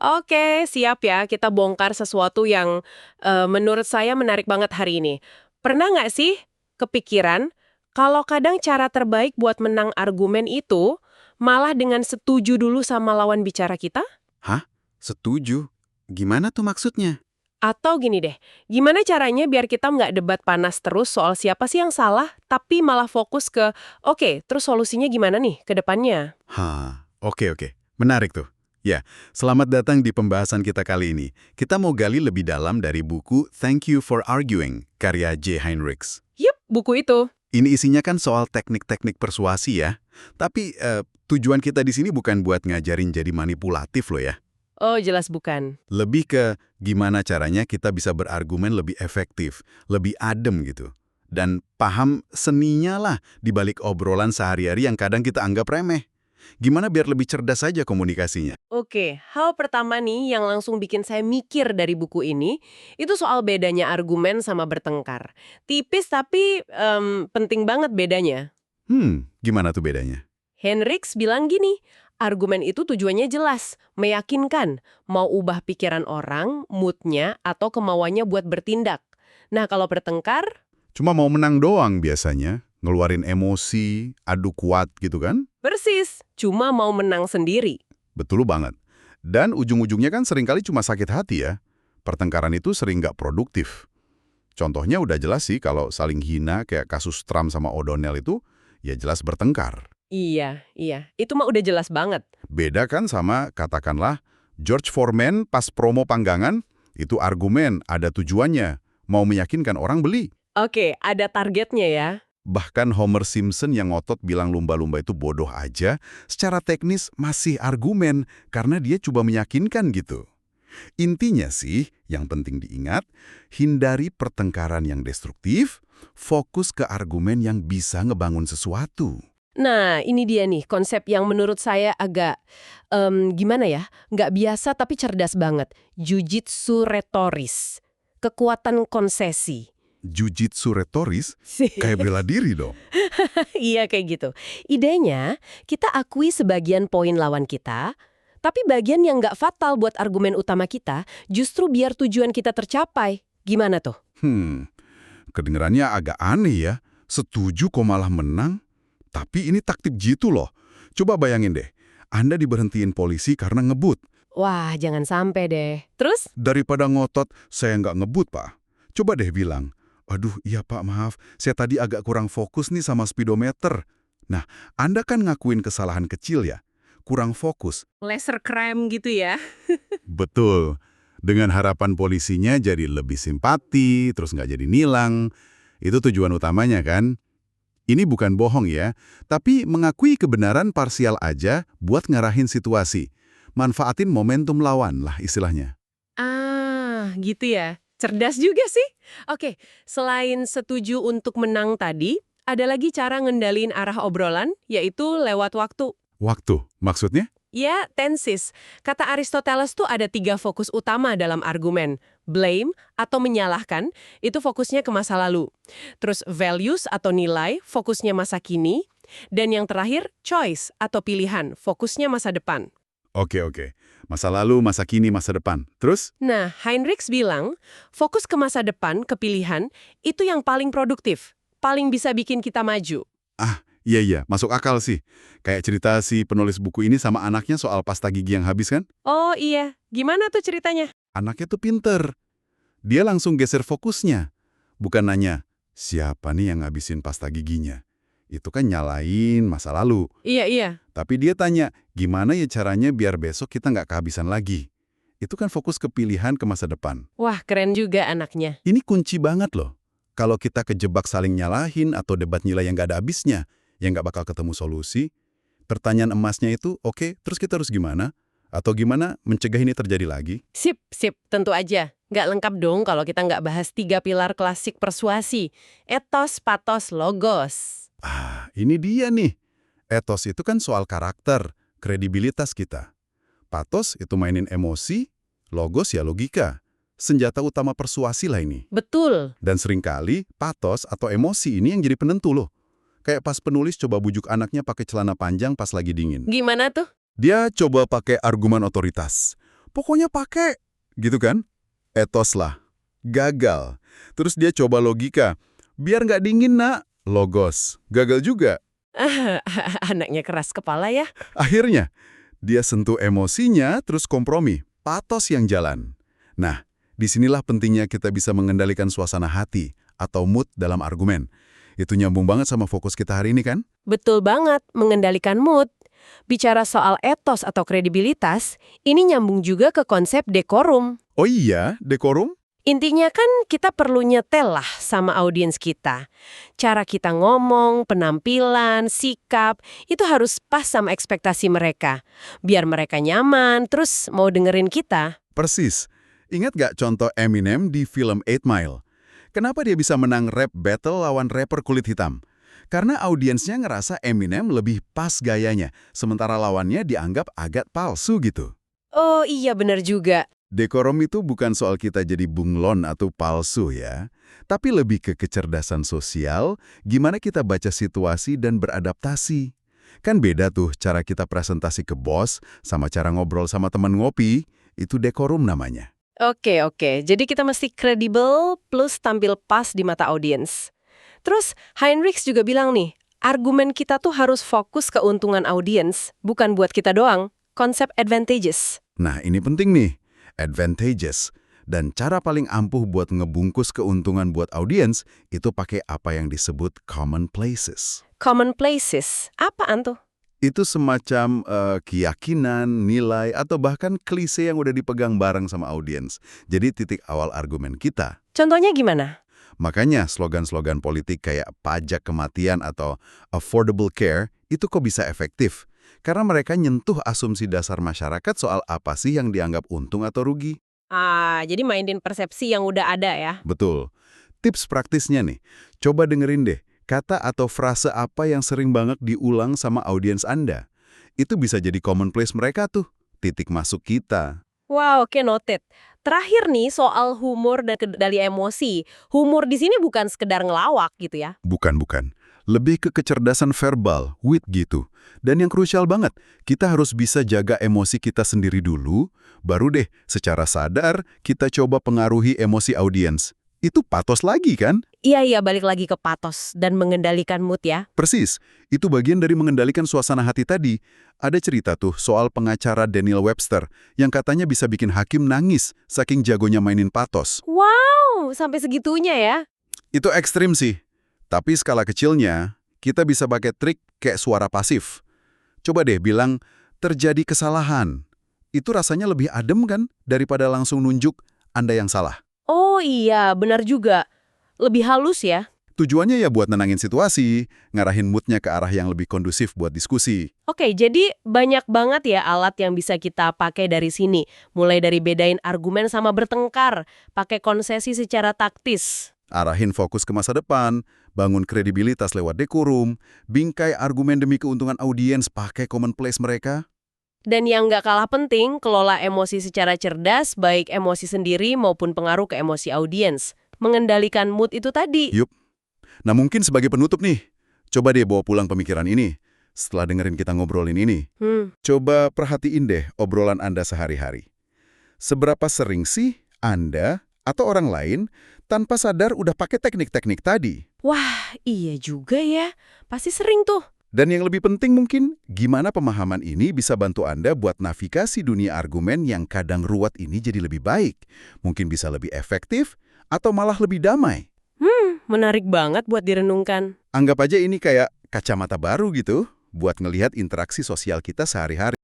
Oke, siap ya. Kita bongkar sesuatu yang menurut saya menarik banget hari ini. Pernah nggak sih kepikiran kalau kadang cara terbaik buat menang argumen itu malah dengan setuju dulu sama lawan bicara kita? Hah? Setuju. Gimana tuh maksudnya? Atau gini deh, gimana caranya biar kita nggak debat panas terus soal siapa sih yang salah, tapi malah fokus ke, oke, terus solusinya gimana nih ke depannya? Oke. Menarik tuh. Ya, selamat datang di pembahasan kita kali ini. Kita mau gali lebih dalam dari buku Thank You for Arguing, karya J. Heinrichs. Yup, buku itu. Ini isinya kan soal teknik-teknik persuasi ya. Tapi tujuan kita di sini bukan buat ngajarin jadi manipulatif loh ya. Oh, jelas bukan. Lebih ke gimana caranya kita bisa berargumen lebih efektif, lebih adem gitu. Dan paham seninya lah di balik obrolan sehari-hari yang kadang kita anggap remeh. Gimana biar lebih cerdas saja komunikasinya? Oke, hal pertama nih yang langsung bikin saya mikir dari buku ini, itu soal bedanya argumen sama bertengkar. Tipis tapi penting banget bedanya. Gimana tuh bedanya? Henricks bilang gini, argumen itu tujuannya jelas, meyakinkan, mau ubah pikiran orang, moodnya, atau kemauannya buat bertindak. Nah, kalau bertengkar, Cuma mau menang doang biasanya, ngeluarin emosi, adu kuat gitu kan? persis, cuma mau menang sendiri. Betul banget. Dan ujung-ujungnya kan seringkali cuma sakit hati ya. Pertengkaran itu sering nggak produktif. Contohnya udah jelas sih kalau saling hina kayak kasus Trump sama O'Donnell itu, ya jelas bertengkar. Iya, itu mah udah jelas banget. Beda kan sama katakanlah George Foreman pas promo panggangan, itu argumen ada tujuannya, mau meyakinkan orang beli. Oke, ada targetnya ya. Bahkan Homer Simpson yang ngotot bilang lumba-lumba itu bodoh aja, secara teknis masih argumen karena dia coba meyakinkan gitu. Intinya sih, yang penting diingat, hindari pertengkaran yang destruktif, fokus ke argumen yang bisa ngebangun sesuatu. Nah, ini dia nih konsep yang menurut saya agak, gimana ya, nggak biasa tapi cerdas banget. Jujitsu retoris. Kekuatan konsesi. Jujitsu retoris, kayak bela diri dong. Iya, kayak gitu. Idenya, kita akui sebagian poin lawan kita, tapi bagian yang nggak fatal buat argumen utama kita, justru biar tujuan kita tercapai. Gimana tuh? Kedengerannya agak aneh ya. Setuju kok malah menang. Tapi ini taktik jitu loh. Coba bayangin deh, Anda diberhentiin polisi karena ngebut. Wah, jangan sampai deh. Terus? Daripada ngotot, saya nggak ngebut, Pak. Coba deh bilang, aduh iya Pak maaf, saya tadi agak kurang fokus nih sama speedometer. Nah, Anda kan ngakuin kesalahan kecil ya, kurang fokus. Lesser crime gitu ya? Betul. Dengan harapan polisinya jadi lebih simpati, terus nggak jadi nilang. Itu tujuan utamanya kan? Ini bukan bohong ya, tapi mengakui kebenaran parsial aja buat ngarahin situasi. Manfaatin momentum lawan lah istilahnya. Ah, gitu ya. Cerdas juga sih. Oke, selain setuju untuk menang tadi, ada lagi cara ngendalin arah obrolan, yaitu lewat waktu. Waktu, maksudnya? Ya, tensis. Kata Aristoteles tuh ada 3 fokus utama dalam argumen. Blame atau menyalahkan, itu fokusnya ke masa lalu. Terus values atau nilai, fokusnya masa kini. Dan yang terakhir, choice atau pilihan, fokusnya masa depan. Oke. Masa lalu, masa kini, masa depan. Terus? Nah, Heinrichs bilang, fokus ke masa depan, ke pilihan, itu yang paling produktif. Paling bisa bikin kita maju. Iya, masuk akal sih. Kayak cerita si penulis buku ini sama anaknya soal pasta gigi yang habis kan? Oh iya, gimana tuh ceritanya? Anaknya tuh pinter. Dia langsung geser fokusnya. Bukan nanya, siapa nih yang ngabisin pasta giginya? Itu kan nyalain masa lalu. Iya. Tapi dia tanya, gimana ya caranya biar besok kita nggak kehabisan lagi? Itu kan fokus ke pilihan ke masa depan. Wah, keren juga anaknya. Ini kunci banget loh. Kalau kita kejebak saling nyalahin atau debat nilai yang nggak ada habisnya, yang nggak bakal ketemu solusi, pertanyaan emasnya itu, oke, terus kita harus gimana? Atau gimana mencegah ini terjadi lagi? Sip, tentu aja. Nggak lengkap dong kalau kita nggak bahas 3 pilar klasik persuasi. Etos, patos, logos. Ini dia nih. Etos itu kan soal karakter, kredibilitas kita. Patos itu mainin emosi, logos ya logika. Senjata utama persuasi lah ini. Betul. Dan seringkali, patos atau emosi ini yang jadi penentu loh. Kayak pas penulis coba bujuk anaknya pakai celana panjang pas lagi dingin. Gimana tuh? Dia coba pakai argumen otoritas. pokoknya pakai. Gitu kan? Etos lah. Gagal. Terus dia coba logika. Biar nggak dingin, nak. Logos. Gagal juga. Anaknya keras kepala ya. Akhirnya, dia sentuh emosinya terus kompromi. Patos yang jalan. Nah, disinilah pentingnya kita bisa mengendalikan suasana hati atau mood dalam argumen. Itu nyambung banget sama fokus kita hari ini kan? Betul banget, mengendalikan mood. Bicara soal etos atau kredibilitas, ini nyambung juga ke konsep dekorum. Oh iya, dekorum? Intinya kan kita perlu nyetel lah sama audiens kita. Cara kita ngomong, penampilan, sikap, itu harus pas sama ekspektasi mereka. Biar mereka nyaman, terus mau dengerin kita. Persis. Ingat gak contoh Eminem di film 8 Mile? Kenapa dia bisa menang rap battle lawan rapper kulit hitam? Karena audiensnya ngerasa Eminem lebih pas gayanya, sementara lawannya dianggap agak palsu gitu. Oh iya bener juga. Dekorum itu bukan soal kita jadi bunglon atau palsu ya, tapi lebih ke kecerdasan sosial, gimana kita baca situasi dan beradaptasi. Kan beda tuh cara kita presentasi ke bos sama cara ngobrol sama teman ngopi, itu dekorum namanya. Oke. Jadi kita mesti kredibel plus tampil pas di mata audiens. Terus Heinrich juga bilang nih, argumen kita tuh harus fokus keuntungan audiens, bukan buat kita doang. Konsep advantages. Nah ini penting nih, advantages. Dan cara paling ampuh buat ngebungkus keuntungan buat audiens, itu pakai apa yang disebut commonplaces. Commonplaces, apaan tuh? Itu semacam keyakinan, nilai, atau bahkan klise yang udah dipegang bareng sama audiens. Jadi titik awal argumen kita. Contohnya gimana? Makanya slogan-slogan politik kayak pajak kematian atau affordable care itu kok bisa efektif. Karena mereka nyentuh asumsi dasar masyarakat soal apa sih yang dianggap untung atau rugi. Jadi mainin persepsi yang udah ada ya? Betul. Tips praktisnya nih, coba dengerin deh. Kata atau frase apa yang sering banget diulang sama audiens Anda. Itu bisa jadi commonplace mereka tuh, titik masuk kita. Wow, oke, noted. Terakhir nih soal humor dan kendali emosi. Humor di sini bukan sekedar ngelawak gitu ya? Bukan. Lebih ke kecerdasan verbal, wit gitu. Dan yang krusial banget, kita harus bisa jaga emosi kita sendiri dulu, baru deh secara sadar kita coba pengaruhi emosi audiens. Itu patos lagi kan? Iya, balik lagi ke patos dan mengendalikan mood ya. Persis, itu bagian dari mengendalikan suasana hati tadi. Ada cerita tuh soal pengacara Daniel Webster yang katanya bisa bikin hakim nangis saking jagonya mainin patos. Wow, sampai segitunya ya. Itu ekstrim sih. Tapi skala kecilnya, kita bisa pakai trik kayak suara pasif. Coba deh bilang, terjadi kesalahan. Itu rasanya lebih adem kan daripada langsung nunjuk Anda yang salah. Oh iya, benar juga. Lebih halus ya. Tujuannya ya buat nenangin situasi, ngarahin moodnya ke arah yang lebih kondusif buat diskusi. Oke, jadi banyak banget ya alat yang bisa kita pakai dari sini. Mulai dari bedain argumen sama bertengkar, pakai konsesi secara taktis. Arahin fokus ke masa depan, bangun kredibilitas lewat dekorum, bingkai argumen demi keuntungan audiens pakai commonplace mereka. Dan yang nggak kalah penting, kelola emosi secara cerdas, baik emosi sendiri maupun pengaruh ke emosi audiens. Mengendalikan mood itu tadi. Yup. Nah mungkin sebagai penutup nih, coba deh bawa pulang pemikiran ini. Setelah dengerin kita ngobrolin ini, coba perhatiin deh obrolan Anda sehari-hari. Seberapa sering sih Anda atau orang lain tanpa sadar udah pakai teknik-teknik tadi? Wah, iya juga ya. Pasti sering tuh. Dan yang lebih penting mungkin, gimana pemahaman ini bisa bantu Anda buat navigasi dunia argumen yang kadang ruwet ini jadi lebih baik. Mungkin bisa lebih efektif, atau malah lebih damai. Menarik banget buat direnungkan. Anggap aja ini kayak kacamata baru gitu, buat ngelihat interaksi sosial kita sehari-hari.